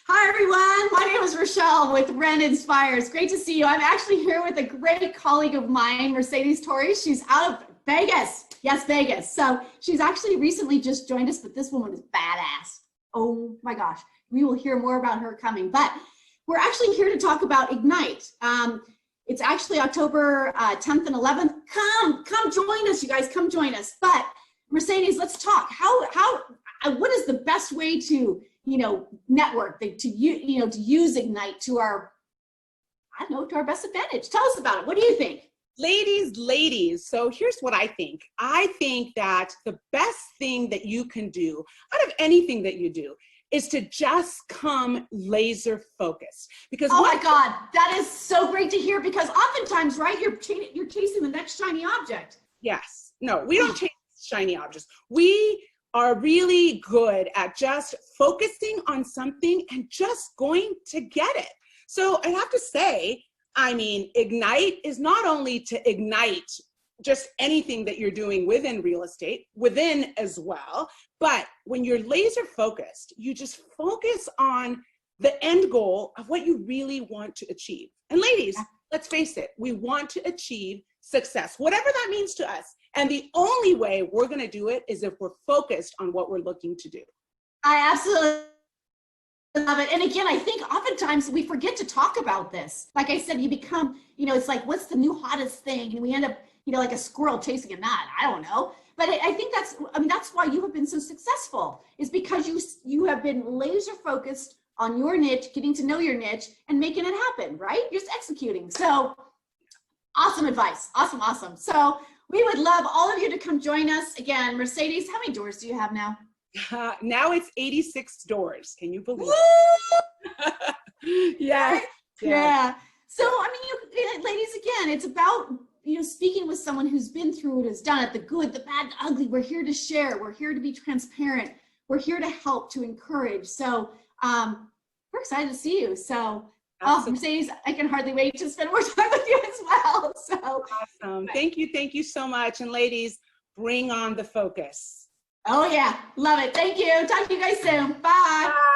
Hi, everyone. My name is Rochelle with WREN Inspires. Great to see you. I'm actually here with a great colleague of mine, Mercedes Torres. She's out of Vegas. Yes, Vegas. So she's actually recently just joined us, but this woman is badass. Oh my gosh. We will hear more about her coming. But we're actually here to talk about Ignite. It's actually October 10th and 11th. Come join us, you guys. Come join us. But Mercedes, let's talk. What is the best way to network, to use Ignite to our, to our best advantage? Tell us about it. What do you think? Ladies, so here's what I think. I think that the best thing that you can do out of anything that you do is to just come laser focused. Because oh my God, that is so great to hear, because oftentimes, right, you're chasing the next shiny object. Yes, no, we don't chase shiny objects. We are really good at just focusing on something and just going to get it. So I have to say, I mean, Ignite is not only to ignite just anything that you're doing within real estate, within as well, but when you're laser focused, you just focus on the end goal of what you really want to achieve. And ladies, let's face it, we want to achieve success, whatever that means to us. And the only way we're going to do it is if we're focused on what we're looking to do. I absolutely love it. And again, I think oftentimes we forget to talk about this. Like I said, you become, it's like, what's the new hottest thing? And we end up, like a squirrel chasing a gnat. I don't know. But I think that's why you have been so successful, is because you have been laser focused on your niche, getting to know your niche and making it happen, right? You're just executing. So awesome advice. Awesome. So we would love all of you to come join us. Again, Mercedes, how many doors do you have now? Now it's 86 doors. Can you believe it? Yeah. So, ladies, again, it's about, speaking with someone who's been through it, has done it, the good, the bad, the ugly. We're here to share. We're here to be transparent. We're here to help, to encourage. So we're excited to see you. So Mercedes, I can hardly wait to spend more time with you as well. So awesome. Thank you so much. And ladies, bring on the focus. Oh yeah, love it. Thank you. Talk to you guys soon. Bye. Bye.